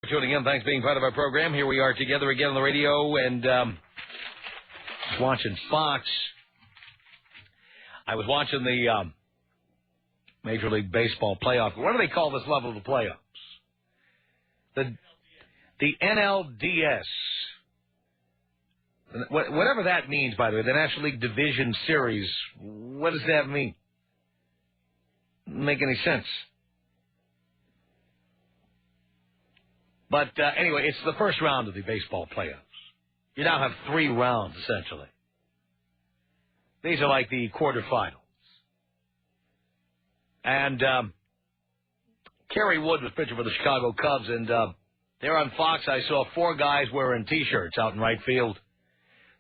Tuning in. Thanks for being part of our program. Here we are together again on the radio and watching Fox. I was watching the Major League Baseball playoff. What do they call this level of the playoffs? The NLDS. Whatever that means, by the way, the National League Division Series. What does that mean? Doesn't make any sense. But anyway, it's the first round of the baseball playoffs. You now have 3 rounds, essentially. These are like the quarterfinals. And Kerry Wood was pitching for the Chicago Cubs, and there on Fox I saw 4 guys wearing T-shirts out in right field.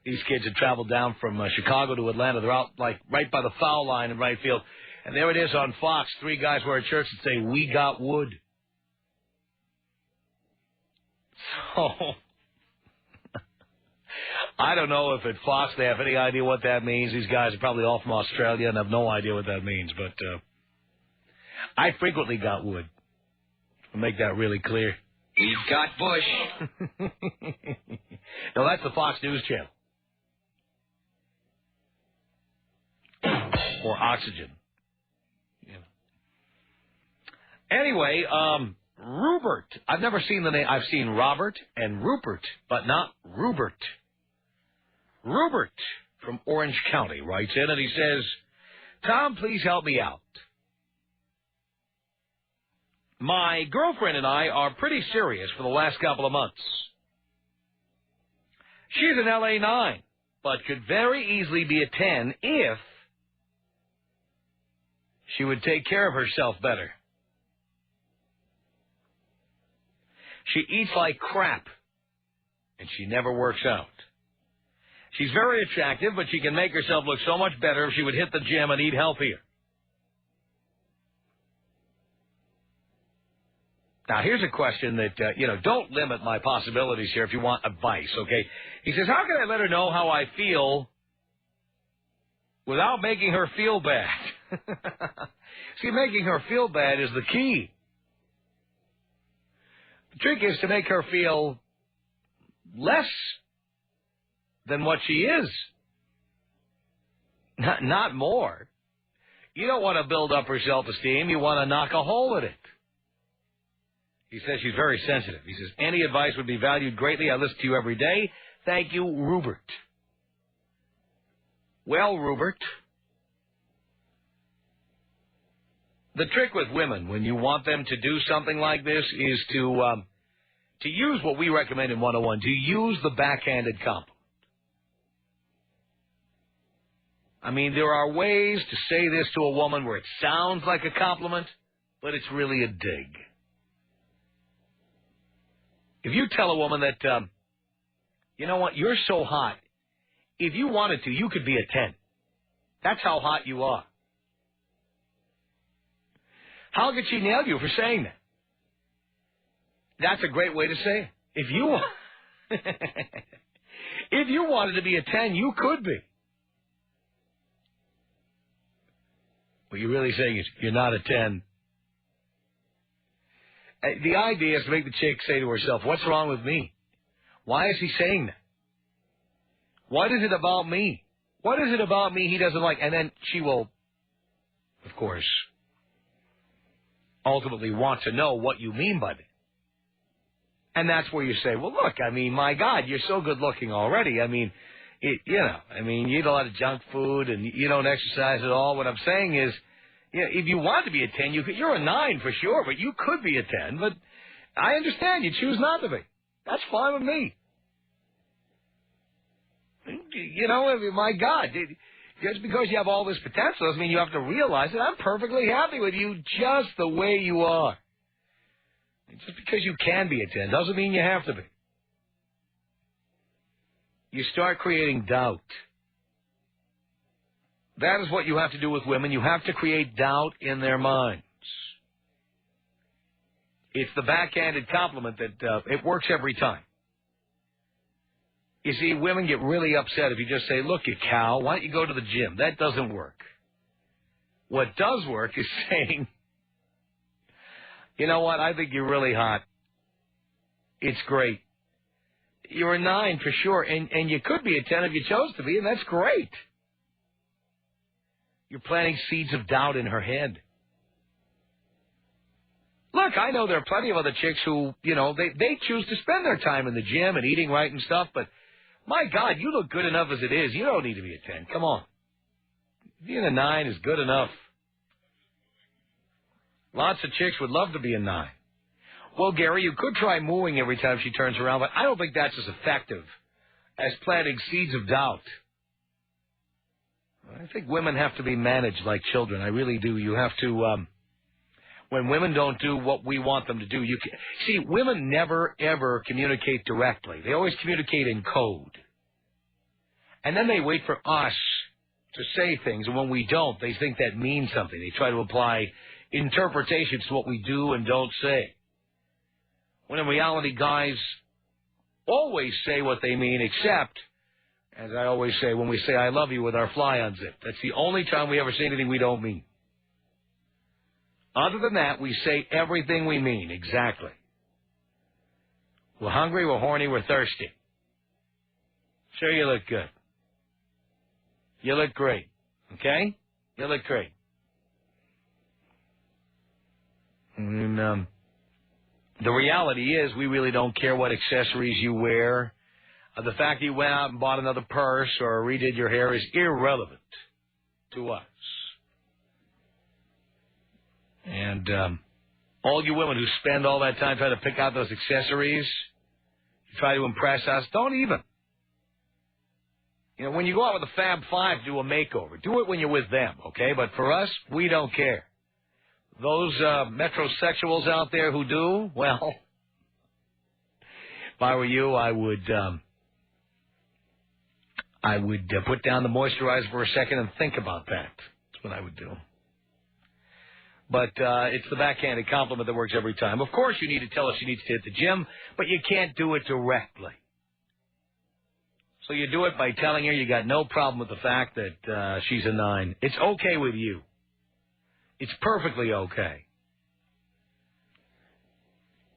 These kids had traveled down from Chicago to Atlanta. They're out like right by the foul line in right field. And there it is on Fox, 3 guys wearing shirts that say, "We got Wood." So, I don't know if at Fox they have any idea what that means. These guys are probably all from Australia and have no idea what that means. But I frequently got Wood. I'll make that really clear. We've got Bush. No, that's the Fox News Channel. Or Oxygen. Yeah. Anyway, Rupert. I've never seen the name. I've seen Robert and Rupert, but not Rupert. Rupert from Orange County writes in and he says, "Tom, please help me out. My girlfriend and I are pretty serious for the last couple of months. She's an LA 9, but could very easily be a 10 if she would take care of herself better. She eats like crap, and she never works out. She's very attractive, but she can make herself look so much better if she would hit the gym and eat healthier." Now, here's a question that, don't limit my possibilities here if you want advice, okay? He says, how can I let her know how I feel without making her feel bad? See, making her feel bad is the key. The trick is to make her feel less than what she is, not more. You don't want to build up her self-esteem. You want to knock a hole in it. He says she's very sensitive. He says, any advice would be valued greatly. I listen to you every day. Thank you, Rupert. Well, Rupert, the trick with women when you want them to do something like this is to use what we recommend in 101, to use the backhanded compliment. I mean, there are ways to say this to a woman where it sounds like a compliment, but it's really a dig. If you tell a woman that, you know what, you're so hot, if you wanted to, you could be a 10. That's how hot you are. How could she nail you for saying that? That's a great way to say it. If you wanted to be a 10, you could be. What you're really saying is you're not a 10. The idea is to make the chick say to herself, what's wrong with me? Why is he saying that? What is it about me? What is it about me he doesn't like? And then she will, of course, ultimately want to know what you mean by that. And that's where you say, well, look, I mean, my God, you're so good looking already. I mean, you eat a lot of junk food and you don't exercise at all. What I'm saying is, if you want to be a 10, you're a 9 for sure, but you could be a 10. But I understand you choose not to be. That's fine with me. My God, just because you have all this potential doesn't mean you have to realize it. I'm perfectly happy with you just the way you are. Just because you can be a 10 doesn't mean you have to be. You start creating doubt. That is what you have to do with women. You have to create doubt in their minds. It's the backhanded compliment that it works every time. You see, women get really upset if you just say, look, you cow, why don't you go to the gym? That doesn't work. What does work is saying, you know what, I think you're really hot. It's great. You're a 9 for sure, and you could be a 10 if you chose to be, and that's great. You're planting seeds of doubt in her head. Look, I know there are plenty of other chicks who, they choose to spend their time in the gym and eating right and stuff, but my God, you look good enough as it is. You don't need to be a 10. Come on. Being a 9 is good enough. Lots of chicks would love to be a 9. Well, Gary, you could try mooing every time she turns around, but I don't think that's as effective as planting seeds of doubt. I think women have to be managed like children. I really do. You have to, when women don't do what we want them to do, see, women never, ever communicate directly. They always communicate in code. And then they wait for us to say things, and when we don't, they think that means something. They try to apply interpretations to what we do and don't say. When in reality, guys always say what they mean, except, as I always say, when we say I love you with our fly unzipped. That's the only time we ever say anything we don't mean. Other than that, we say everything we mean, exactly. We're hungry, we're horny, we're thirsty. Sure, you look good. You look great, okay? You look great. And, the reality is we really don't care what accessories you wear. The fact that you went out and bought another purse or redid your hair is irrelevant to us. And all you women who spend all that time trying to pick out those accessories, try to impress us, don't even. When you go out with the Fab Five to do a makeover, do it when you're with them, okay? But for us, we don't care. Those metrosexuals out there who do, well, if I were you, I would put down the moisturizer for a second and think about that. That's what I would do. But it's the backhanded compliment that works every time. Of course, you need to tell her she needs to hit the gym, but you can't do it directly. So you do it by telling her you got no problem with the fact that she's a 9. It's okay with you. It's perfectly okay.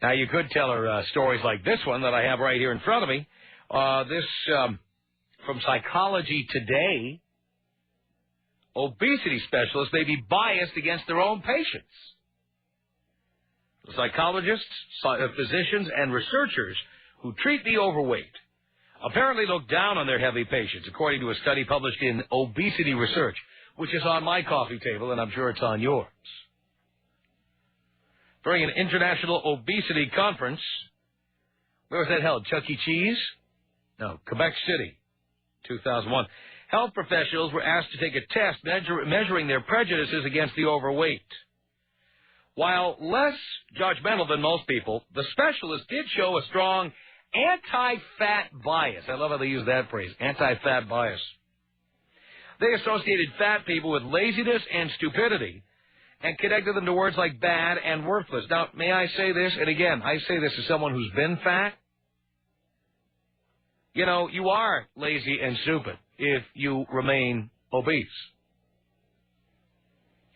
Now, you could tell her stories like this one that I have right here in front of me. This from Psychology Today. Obesity specialists may be biased against their own patients. The psychologists, physicians, and researchers who treat the overweight apparently look down on their heavy patients, according to a study published in Obesity Research, which is on my coffee table, and I'm sure it's on yours. During an international obesity conference, where was that held? Chuck E. Cheese? No, Quebec City, 2001. Health professionals were asked to take a test measuring their prejudices against the overweight. While less judgmental than most people, the specialists did show a strong anti-fat bias. I love how they use that phrase, anti-fat bias. They associated fat people with laziness and stupidity and connected them to words like bad and worthless. Now, may I say this? And again, I say this as someone who's been fat. You are lazy and stupid if you remain obese.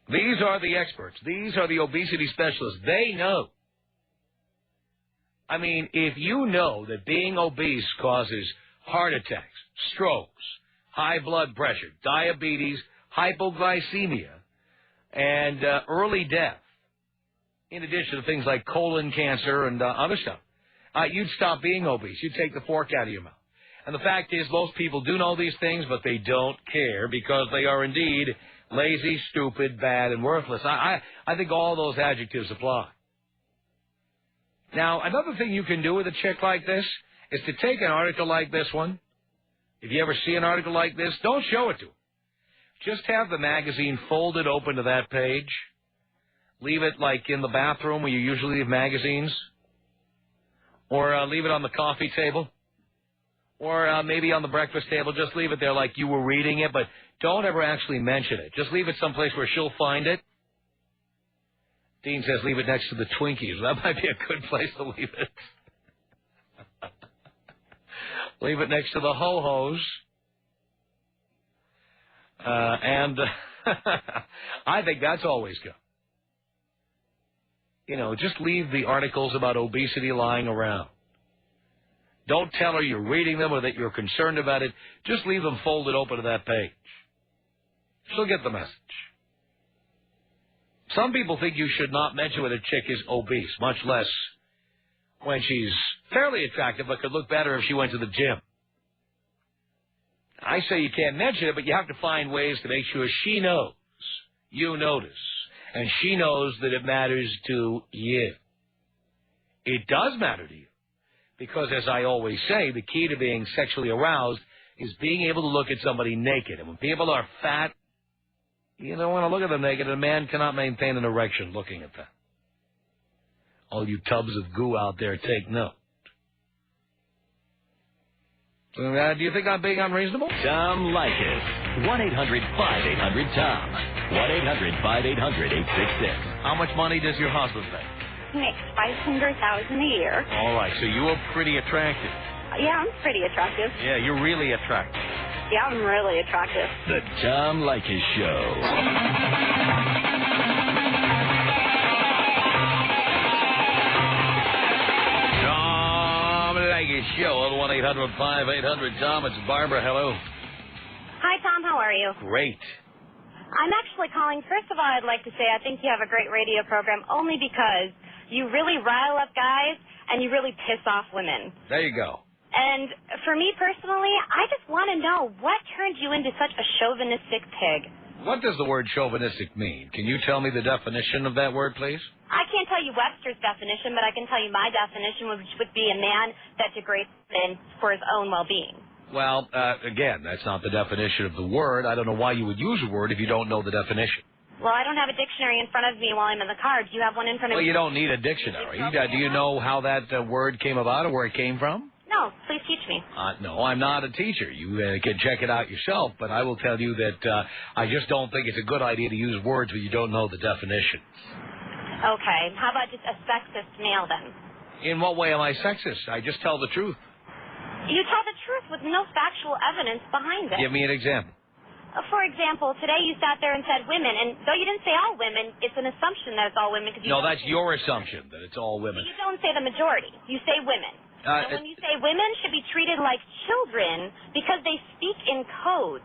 These are the experts. These are the obesity specialists. They know. I mean, if you know that being obese causes heart attacks, strokes, high blood pressure, diabetes, hypoglycemia, and early death, in addition to things like colon cancer and other stuff, you'd stop being obese. You'd take the fork out of your mouth. And the fact is, most people do know these things, but they don't care because they are indeed lazy, stupid, bad, and worthless. I think all those adjectives apply. Now, another thing you can do with a chick like this is to take an article like this one. If you ever see an article like this, don't show it to her. Just have the magazine folded open to that page. Leave it like in the bathroom where you usually leave magazines. Or leave it on the coffee table. Or maybe on the breakfast table. Just leave it there like you were reading it, but don't ever actually mention it. Just leave it someplace where she'll find it. Dean says leave it next to the Twinkies. That might be a good place to leave it. Leave it next to the Ho-Hos. And I think that's always good. Just leave the articles about obesity lying around. Don't tell her you're reading them or that you're concerned about it. Just leave them folded open to that page. She'll get the message. Some people think you should not mention when a chick is obese, much less when she's fairly attractive but could look better if she went to the gym. I say you can't mention it, but you have to find ways to make sure she knows you notice, and she knows that it matters to you. It does matter to you, because as I always say, the key to being sexually aroused is being able to look at somebody naked. And when people are fat, you don't want to look at them naked, and a man cannot maintain an erection looking at them. All you tubs of goo out there, take note. So, do you think I'm being unreasonable? Tom Leykis. 1-800-5800-TOM. 1-800-5800-866. How much money does your husband make? He makes $500,000 a year. All right, so you are pretty attractive. Yeah, I'm pretty attractive. Yeah, you're really attractive. Yeah, I'm really attractive. The Tom Leykis Show. Tom Leykis Show on 1-800-5800-TOM. It's Barbara. Hello. Hi, Tom. How are you? Great. I'm actually calling. First of all, I'd like to say I think you have a great radio program only because you really rile up guys and you really piss off women. There you go. And for me personally, I just want to know what turned you into such a chauvinistic pig. What does the word chauvinistic mean? Can you tell me the definition of that word, please? I can't tell you Webster's definition, but I can tell you my definition, which would be a man that degrades men for his own well-being. Well, again, that's not the definition of the word. I don't know why you would use a word if you don't know the definition. Well, I don't have a dictionary in front of me while I'm in the car. Do you have one in front of Well, you? you don't need a dictionary. Do you know how that word came about or where it came from? No, please teach me. No, I'm not a teacher. You can check it out yourself, but I will tell you that I just don't think it's a good idea to use words when you don't know the definition. Okay. How about just a sexist male, then? In what way am I sexist? I just tell the truth. You tell the truth with no factual evidence behind it. Give me an example. For example, today you sat there and said women, and though you didn't say all women, it's an assumption that it's all women. No, that's your assumption, that it's all women. You don't say the majority. You say women. So when you say women should be treated like children because they speak in codes,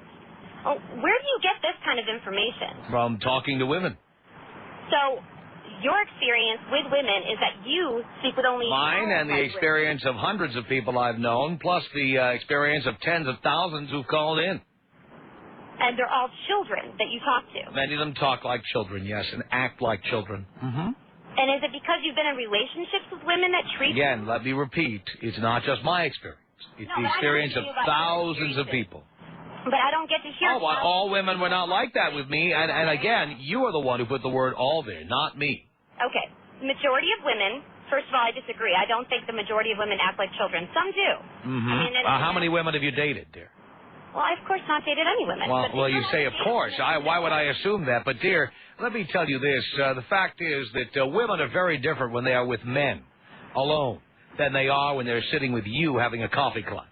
where do you get this kind of information? From talking to women. So your experience with women is that you speak with only... Mine and the experience of hundreds of people I've known, plus the experience of tens of thousands who've called in. And they're all children that you talk to. Many of them talk like children, yes, and act like children. Mm-hmm. And is it because you've been in relationships with women that treat you? Again, let me repeat, it's not just my experience. It's the experience of thousands of people. But I don't get to hear... Oh, well, all women were not like that with me. And again, you are the one who put the word all there, not me. Okay. Majority of women... First of all, I disagree. I don't think the majority of women act like children. Some do. Mm-hmm. I mean, how many women have you dated, dear? Well, I, of course, not dated any women. Well, you say, of course. Why would I assume that? But, dear, let me tell you this. The fact is that women are very different when they are with men alone than they are when they're sitting with you having a coffee clutch.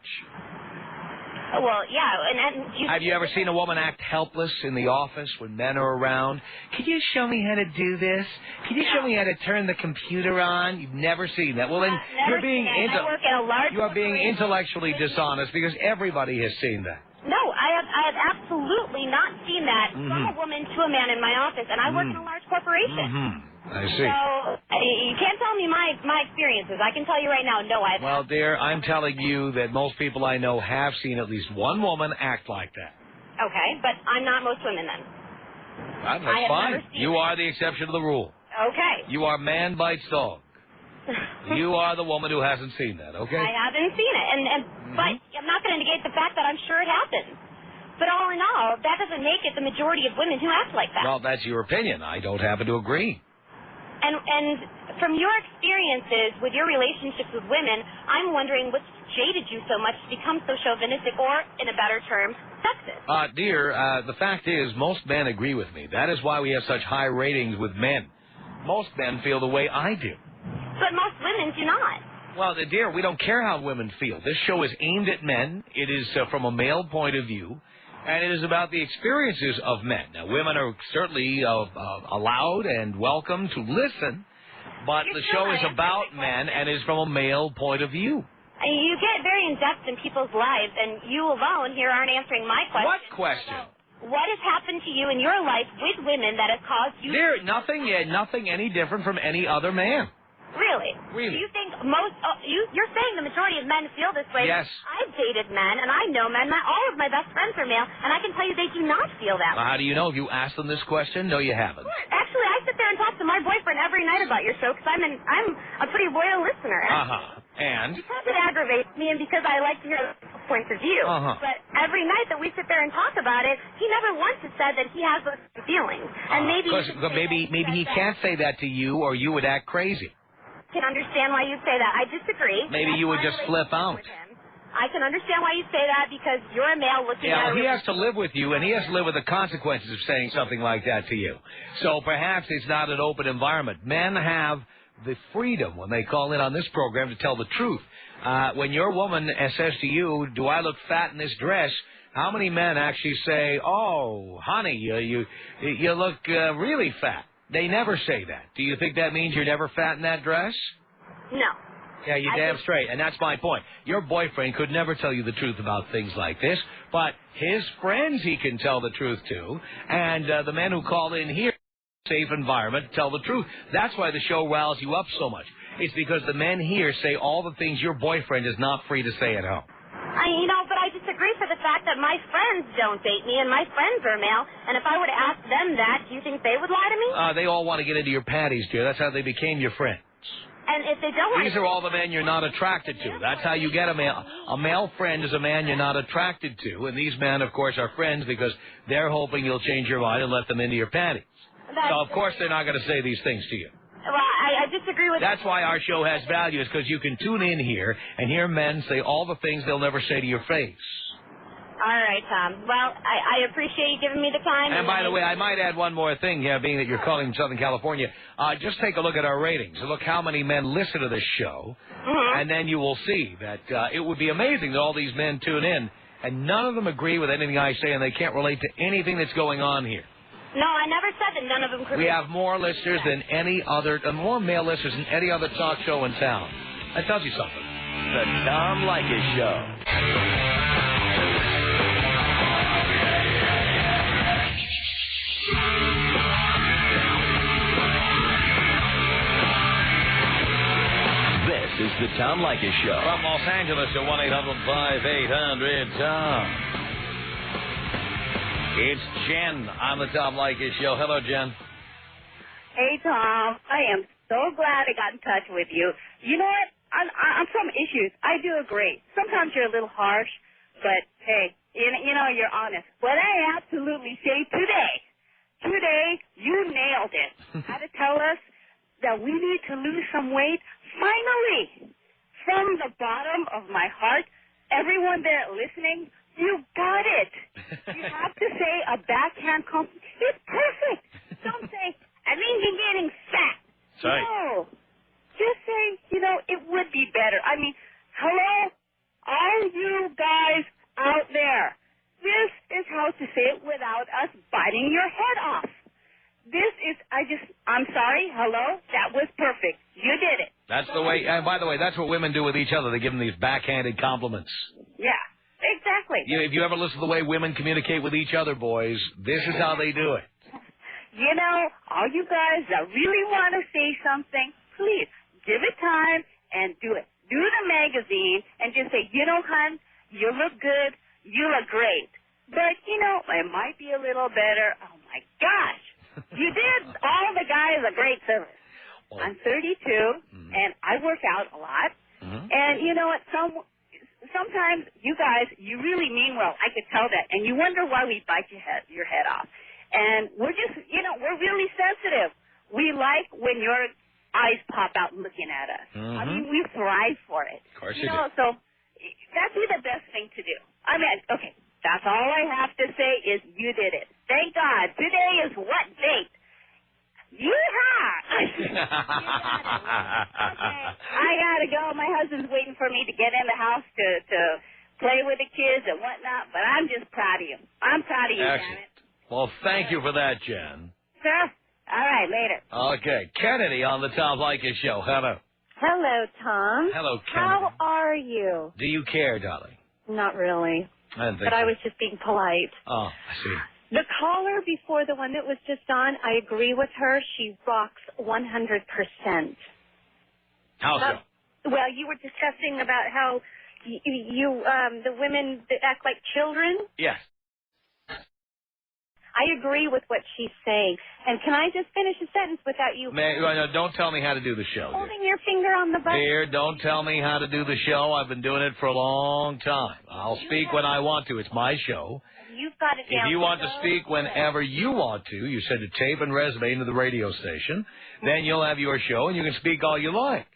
Well, yeah. Have you ever seen a woman act helpless in the office when men are around? Can you show me how to do this? Can you show me how to turn the computer on? You've never seen that. Well, then you're being intellectually dishonest because everybody has seen that. No, I have absolutely not seen that from a woman to a man in my office, and I work in a large corporation. I see. So you can't tell me my experiences. I can tell you right now, no, I haven't. Well, dear, I'm telling you that most people I know have seen at least one woman act like that. Okay, but I'm not most women then. That's fine. You are the exception to the rule. Okay. You are man bites dog. You are the woman who hasn't seen that, okay? I haven't seen it, but I'm not going to negate the fact that I'm sure it happens. But all in all, that doesn't make it the majority of women who act like that. Well, that's your opinion. I don't happen to agree. And from your experiences with your relationships with women, I'm wondering what's jaded you so much to become so chauvinistic, or, in a better term, sexist. Dear, the fact is, most men agree with me. That is why we have such high ratings with men. Most men feel the way I do. But most women do not. Well, dear, we don't care how women feel. This show is aimed at men. It is from a male point of view. And it is about the experiences of men. Now, women are certainly allowed and welcome to listen, but the show is about men and is from a male point of view. You get very in-depth in people's lives, and you alone here aren't answering my question. What question? What has happened to you in your life with women that has caused you... There, nothing any different from any other man. Really? Really? Do you think you're saying the majority of men feel this way? Yes. I've dated men, and I know men. All of my best friends are male, and I can tell you they do not feel that way. How do you know? Have you asked them this question? No, you haven't. Actually, I sit there and talk to my boyfriend every night about your show because I'm a pretty loyal listener. And? Because it aggravates me and because I like to hear other points of view. But every night that we sit there and talk about it, he never once has said that he has those feelings. And maybe he can't say that to you, or you would act crazy. I can understand why you say that. I disagree. Maybe you would just flip out. I can understand why you say that because you're a male looking at... Yeah, he has to live with you, and he has to live with the consequences of saying something like that to you. So perhaps it's not an open environment. Men have the freedom when they call in on this program to tell the truth. When your woman says to you, do I look fat in this dress, how many men actually say, oh, honey, you look really fat? They never say that. Do you think that means you're never fat in that dress? No. Yeah, you're damn straight, and that's my point. Your boyfriend could never tell you the truth about things like this, but his friends he can tell the truth to, and the men who call in here, safe environment, tell the truth. That's why the show riles you up so much. It's because the men here say all the things your boyfriend is not free to say at home. But I disagree for the fact that my friends don't date me, and my friends are male, and if I were to ask them that, do you think they would lie to me? They all want to get into your panties, dear. That's how they became your friends. And if they don't... These are all the men you're not attracted to. That's how you get a male. A male friend is a man you're not attracted to, and these men, of course, are friends because they're hoping you'll change your mind and let them into your panties. So, of course, they're not going to say these things to you. Well, I disagree with... That's why our show has value, is because you can tune in here and hear men say all the things they'll never say to your face. All right, Tom. Well, I appreciate you giving me the time. And by the way, I might add one more thing, being that you're calling from Southern California. Just take a look at our ratings. Look how many men listen to this show, and then you will see that it would be amazing that all these men tune in, and none of them agree with anything I say, and they can't relate to anything that's going on here. No, I never said that none of them could. We have more listeners than any other, more male listeners than any other talk show in town. That tells you something. The Tom Leykis Show. This is the Tom Leykis Show. From Los Angeles to 1-800-5800-TOM. It's Jen on the Tom Leykis Show. Hello, Jen. Hey, Tom. I am so glad I got in touch with you. You know what? On some issues, I do agree. Sometimes you're a little harsh, but, hey, you're honest. But I absolutely say today, you nailed it. How to tell us that we need to lose some weight. Finally, from the bottom of my heart, everyone there listening, you got it. You have to say a backhand compliment. It's perfect. Don't say, I mean, you're getting fat. Sorry. No. Just say, it would be better. I mean, hello, all you guys out there. This is how to say it without us biting your head off. I'm sorry, hello, that was perfect. You did it. That's the way, and by the way, that's what women do with each other. They give them these backhanded compliments. Yeah, exactly. If you ever listen to the way women communicate with each other, boys, this is how they do it. All you guys that really want to say something, please give it time and do it. Do the magazine and just say, hon, you look good, you look great. But, it might be a little better. Oh, my gosh. You did all the guys a great service. Well, I'm 32, and I work out a lot. And you know what? Sometimes you guys, you really mean well. I could tell that. And you wonder why we bite your head off. And we're just, we're really sensitive. We like when your eyes pop out looking at us. I mean, we thrive for it. Of course you do. So that'd be the best thing to do. I mean, okay, that's all I have to say is you did it. Thank God. Today is what date? Yeehaw! Okay, I gotta go. My husband's waiting for me to get in the house to play with the kids and whatnot, but I'm just proud of you. I'm proud of you, excellent. Well, thank you for that, Jen. Sir? All right, later. Okay, Kennedy on the Tom Leykis Show. Hello. Hello, Tom. Hello, Kennedy. How are you? Do you care, darling? Not really. I didn't think But so. I was just being polite. Oh, I see. The caller before the one that was just on, I agree with her. She rocks 100%. How so? Well, you were discussing about how the women that act like children. Yes. I agree with what she's saying. And can I just finish a sentence without you Don't tell me how to do the show, dear. holding your finger on the button? Dear, don't tell me how to do the show. I've been doing it for a long time. I'll speak when I want to. It's my show. You've got it down. If you want to speak whenever you want to, you send a tape and resume into the radio station. Then you'll have your show, and you can speak all you like.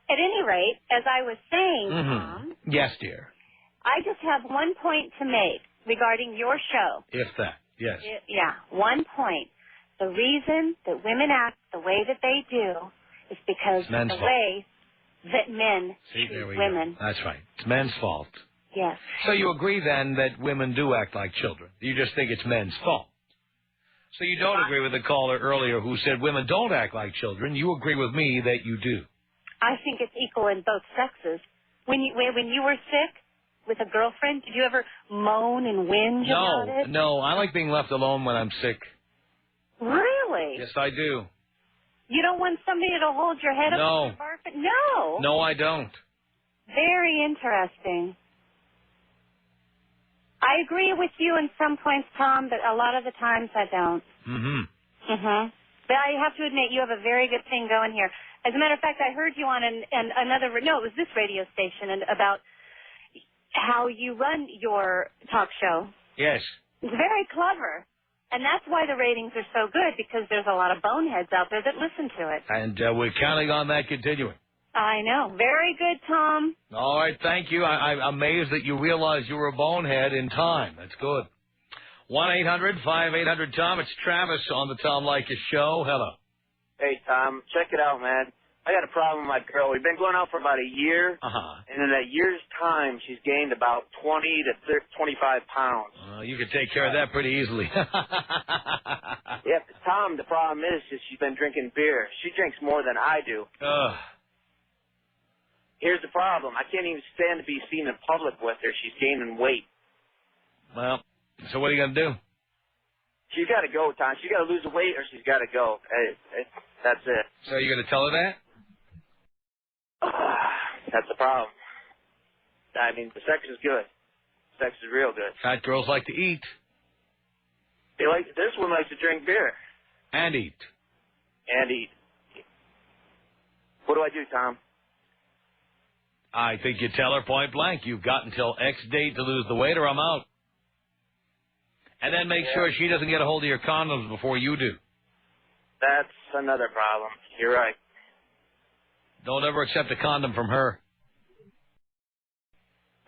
At any rate, as I was saying, Tom, Yes, dear. I just have one point to make regarding your show. If that. Yes. Yeah, 1 point. The reason that women act the way that they do is because It's of men's the fault. way that men See, treat there we women. go. That's right. It's men's fault. Yes. So you agree, then, that women do act like children. You just think it's men's fault. So you don't agree with the caller earlier who said women don't act like children. You agree with me that you do. I think it's equal in both sexes. When you were sick with a girlfriend, did you ever moan and whinge about it? No. I like being left alone when I'm sick. Really? Yes, I do. You don't want somebody to hold your head No. up? No. No, I don't. Very interesting. I agree with you in some points, Tom, but a lot of the times I don't. But I have to admit, you have a very good thing going here. As a matter of fact, I heard you on it was this radio station, and about how you run your talk show. Yes. It's very clever. And that's why the ratings are so good, because there's a lot of boneheads out there that listen to it. And we're counting on that continuing. I know. Very good, Tom. All right, thank you. I'm amazed that you realized you were a bonehead in time. That's good. 1-800-5800-TOM. It's Travis on the Tom Leykis Show. Hello. Hey, Tom, check it out, man. I got a problem with my girl. We've been going out for about a year, and in that year's time, she's gained about 20 to 25 pounds. You could take care of that pretty easily. Yeah, Tom, the problem is she's been drinking beer. She drinks more than I do. Here's the problem. I can't even stand to be seen in public with her. She's gaining weight. Well, so what are you going to do? She's got to go, Tom. She's got to lose the weight or she's got to go. That's it. So you're going to tell her that? That's the problem. I mean, the sex is good. Sex is real good. Fat girls like to eat. This one likes to drink beer. And eat. And eat. What do I do, Tom? I think you tell her point blank, you've got until X date to lose the weight or I'm out. And then make sure she doesn't get a hold of your condoms before you do. That's another problem. You're right. Don't ever accept a condom from her.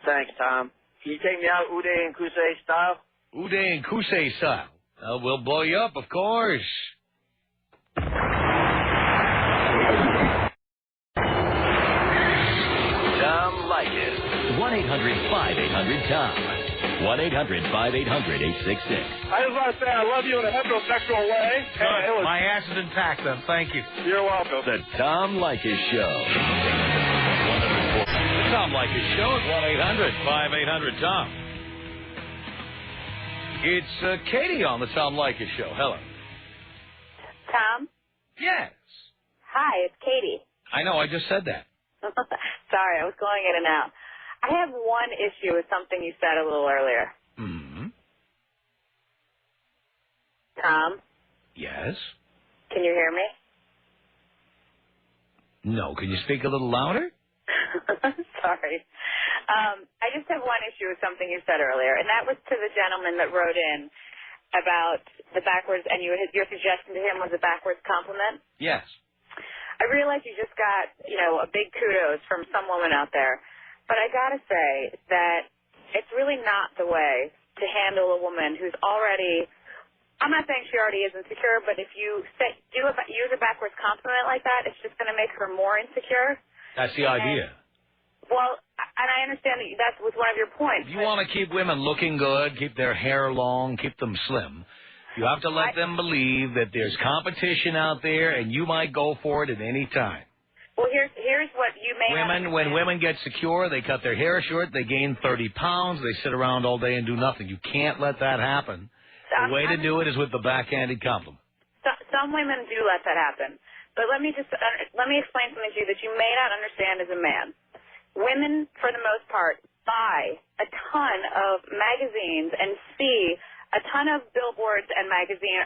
Thanks, Tom. Can you take me out Ude and Kusei style? Ude and Kusei style. We'll blow you up, of course. Tom Leykis. 1-800-5800-TOM. 1-800-5800-866. I just want to say I love you in a heterosexual way. My ass is intact, then. Thank you. You're welcome. The Tom Leykis Show. The Tom Leykis Show at 1-800-5800-TOM. It's Katie on the Tom Leykis Show. Hello. Tom? Yes. Hi, it's Katie. I know, I just said that. Sorry, I was going in and out. I have one issue with something you said a little earlier. Tom? Yes? Can you hear me? No, can you speak a little louder? Sorry. I just have one issue with something you said earlier, and that was to the gentleman that wrote in about the backwards, and your suggestion to him was a backwards compliment. Yes. I realize you just got, a big kudos from some woman out there, but I got to say that it's really not the way to handle a woman who's already, I'm not saying she already is insecure, but if you use a backwards compliment like that, it's just going to make her more insecure. That's the idea. Well, and I understand that was one of your points. You want to keep women looking good, keep their hair long, keep them slim. You have to let them believe that there's competition out there and you might go for it at any time. Well, here's what you may When women get secure, they cut their hair short, they gain 30 pounds, they sit around all day and do nothing. You can't let that happen. The way to do it is with the backhanded compliment. Some women do let that happen. But let me explain something to you that you may not understand as a man. Women, for the most part, buy a ton of magazines and see a ton of billboards and magazine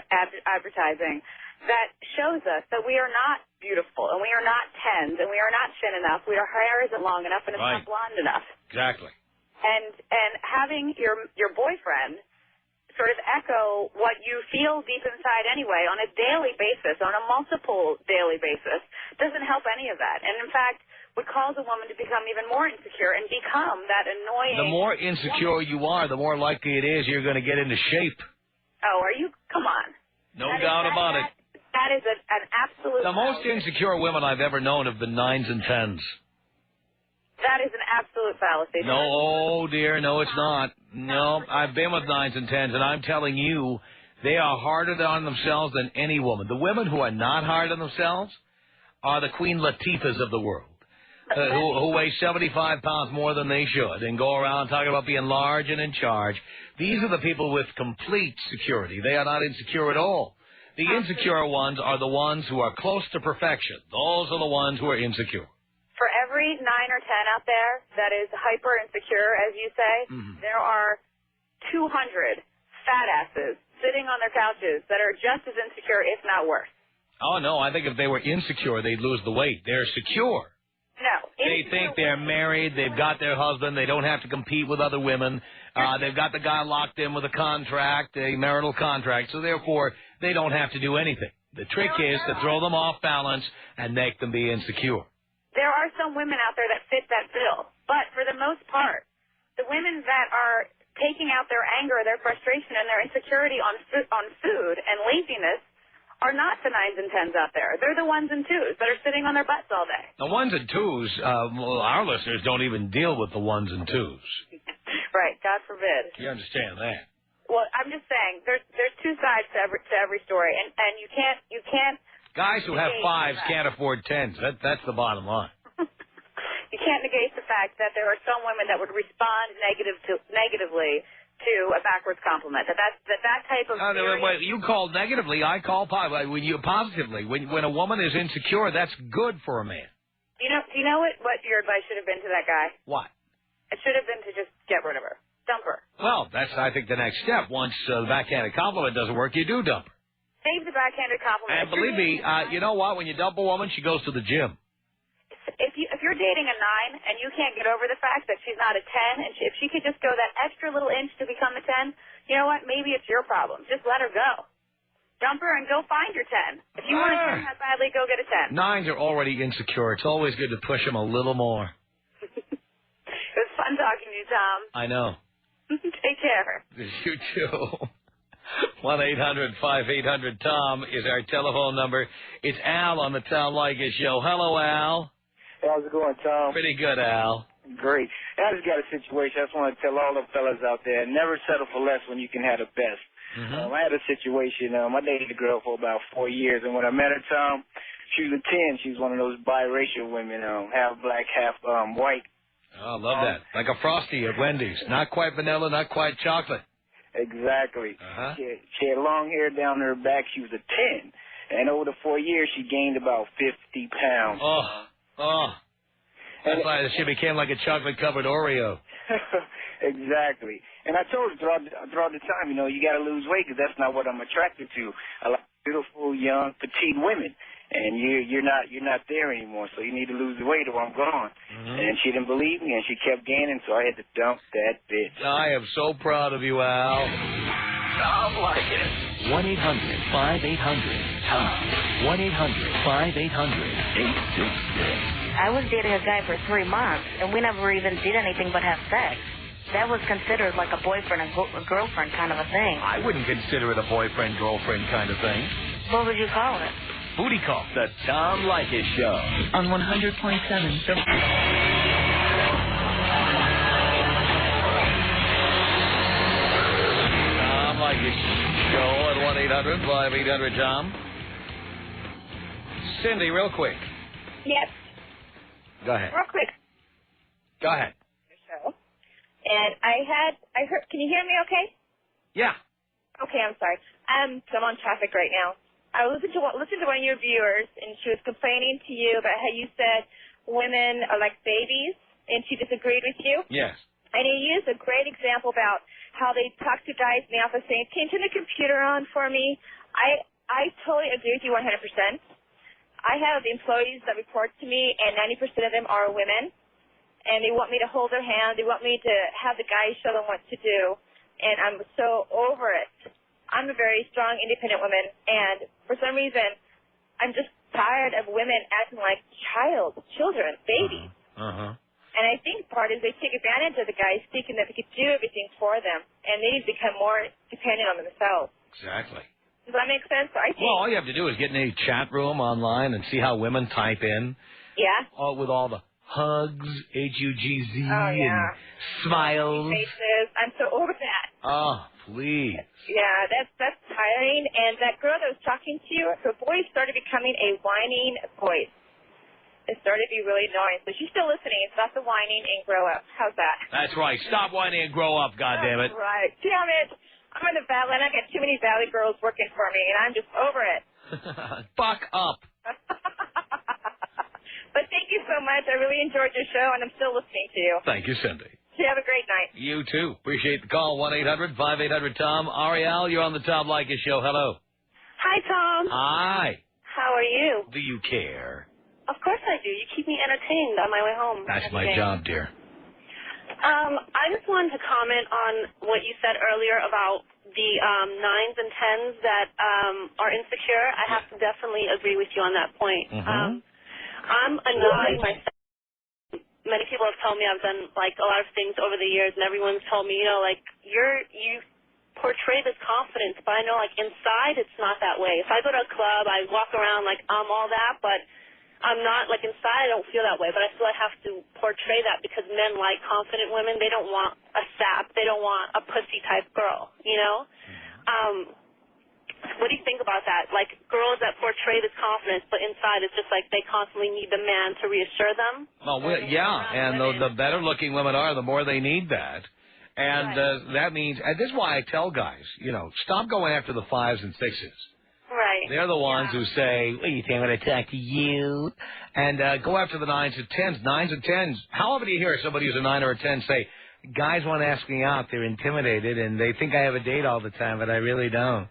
advertising that shows us that we are not beautiful and we are not tens and we are not thin enough. Our hair isn't long enough and it's not blonde enough. Exactly. And having your boyfriend sort of echo what you feel deep inside anyway on a daily basis, on a multiple daily basis, doesn't help any of that. And in fact, would cause a woman to become even more insecure and become that annoying. The more insecure you are, the more likely it is you're going to get into shape. Oh, are you? Come on. No doubt about it. That is an absolute... The most insecure women I've ever known have been 9s and 10s. That is an absolute fallacy. No, oh dear, no, it's not. No, I've been with 9s and 10s, and I'm telling you, they are harder on themselves than any woman. The women who are not hard on themselves are the Queen Latifahs of the world, who weigh 75 pounds more than they should and go around talking about being large and in charge. These are the people with complete security. They are not insecure at all. The insecure ones are the ones who are close to perfection. Those are the ones who are insecure. For every 9 or 10 out there that is hyper insecure, as you say, there are 200 fat asses sitting on their couches that are just as insecure, if not worse. Oh, no, I think if they were insecure, they'd lose the weight. They're secure. No. They think they're married, they've got their husband, they don't have to compete with other women, they've got the guy locked in with a contract, a marital contract, so therefore they don't have to do anything. The trick is to throw them off balance and make them be insecure. There are some women out there that fit that bill, but for the most part, the women that are taking out their anger, their frustration, and their insecurity on food and laziness are not the 9s and 10s out there. They're the 1s and 2s that are sitting on their butts all day. The 1s and 2s, our listeners don't even deal with the 1s and 2s. Right, God forbid. You understand that? Well, I'm just saying, there's two sides to every story, and you can't. Guys who have 5s can't afford 10s. That's the bottom line. You can't negate the fact that there are some women that would respond negatively to a backwards compliment. That type of... you call negatively, I call positively. When a woman is insecure, that's good for a man. Do you know what your advice should have been to that guy? What? It should have been to just get rid of her. Dump her. Well, that's, I think, the next step. Once the backhanded compliment doesn't work, you do dump her. Save the backhanded compliment. And believe me, you know what? When you dump a woman, she goes to the gym. If you're dating a 9 and you can't get over the fact that she's not a 10, and if she could just go that extra little inch to become a 10, you know what? Maybe it's your problem. Just let her go. Dump her and go find your 10. If you want a 10 that badly, go get a 10. 9s are already insecure. It's always good to push them a little more. It was fun talking to you, Tom. I know. Take care. You too. 1-800-5800-TOM is our telephone number. It's Al on the Tom Leykis Show. Hello, Al. Hey, how's it going, Tom? Pretty good, Al. Great. I just got a situation. I just want to tell all the fellas out there, never settle for less when you can have the best. I had a situation. I dated a girl for about 4 years, and when I met her, Tom, she was a 10. She was one of those biracial women, half black, half white. Oh, I love that. Like a Frosty at Wendy's. Not quite vanilla, not quite chocolate. Exactly. She had long hair down her back. She was a 10. And over the 4 years, she gained about 50 pounds. That's why she became like a chocolate-covered Oreo. Exactly. And I told her throughout the time, you got to lose weight because that's not what I'm attracted to. I like beautiful, young, petite women. And you're not there anymore, so you need to lose the weight or I'm gone. And she didn't believe me, and she kept gaining, so I had to dump that bitch. I am so proud of you, Al. Tom Leykis. 1-800-5800-TOM. 1-800-5800-866. I was dating a guy for 3 months, and we never even did anything but have sex. That was considered like a boyfriend and girlfriend kind of a thing. I wouldn't consider it a boyfriend-girlfriend kind of thing. What would you call it? Booty call. The Tom Leykis Show. On 100.7. Tom Leykis Show at 1-800-5800-TOM. Cindy, real quick. Yes. Go ahead. Real quick. Go ahead. Show. And I heard, can you hear me okay? Yeah. Okay, I'm sorry. So I'm on traffic right now. I listened to one of your viewers, and she was complaining to you about how you said women are like babies, and she disagreed with you. Yes. And you used a great example about how they talk to guys in the office saying, "Can you turn the computer on for me?" I totally agree with you 100%. I have employees that report to me, and 90% of them are women, and they want me to hold their hand. They want me to have the guys show them what to do, and I'm so over it. I'm a very strong, independent woman, and for some reason, I'm just tired of women acting like children, babies. And I think part is they take advantage of the guys thinking that they could do everything for them, and they become more dependent on themselves. Exactly. Does that make sense? I think. Well, all you have to do is get in a chat room online and see how women type in. Yeah. With all the hugs, H-U-G-Z, and smiles. Faces. I'm so over that. Oh, please. Yeah, that's tiring. And that girl that was talking to you, her voice started becoming a whining voice. It started to be really annoying. So she's still listening. Stop the whining and grow up. How's that? That's right. Stop whining and grow up, goddammit. That's right. Damn it. I'm in the valley, and I got too many valley girls working for me, and I'm just over it. Buck up. But thank you so much. I really enjoyed your show, and I'm still listening to you. Thank you, Cindy. You have a great night. You too. Appreciate the call. 1-800-5800-TOM. Ariel, you're on the Tom Leykis Show. Hello. Hi, Tom. Hi. How are you? Do you care? Of course I do. You keep me entertained on my way home. That's my job, dear. I just wanted to comment on what you said earlier about the 9s and 10s that are insecure. I have to definitely agree with you on that point. I'm a 9 myself. Many people have told me I've done like a lot of things over the years, and everyone's told me, you know, like you portray this confidence, but I know like inside it's not that way. If I go to a club, I walk around like I'm all that, but I'm not, like, inside I don't feel that way, but I feel I have to portray that because men like confident women. They don't want a sap. They don't want a pussy-type girl, you know? What do you think about that? Like, girls that portray this confidence, but inside it's just like they constantly need the man to reassure them? Well, and the better-looking women are, the more they need that. And that means, and this is why I tell guys, you know, stop going after the 5s and 6s. Right. They're the ones who say, "What do you think I'm going to talk to you?" And go after the 9s and 10s. 9s and 10s. How often do you hear somebody who's a 9 or a 10 say, "Guys want to ask me out. They're intimidated, and they think I have a date all the time, but I really don't."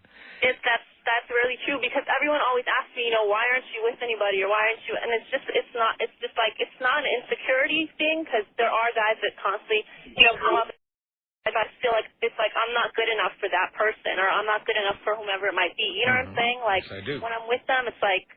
That's really true because everyone always asks me, you know, why aren't you with anybody or why aren't you? And it's just not an insecurity thing because there are guys that constantly, you know, come up. I feel like it's like I'm not good enough for that person, or I'm not good enough for whomever it might be. You know what I'm saying? Like yes, I do. when I'm with them, it's like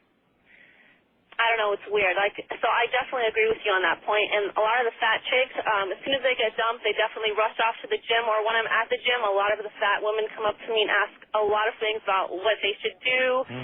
I don't know, it's weird. Like so, I definitely agree with you on that point. And a lot of the fat chicks, as soon as they get dumped, they definitely rush off to the gym. Or when I'm at the gym, a lot of the fat women come up to me and ask a lot of things about what they should do.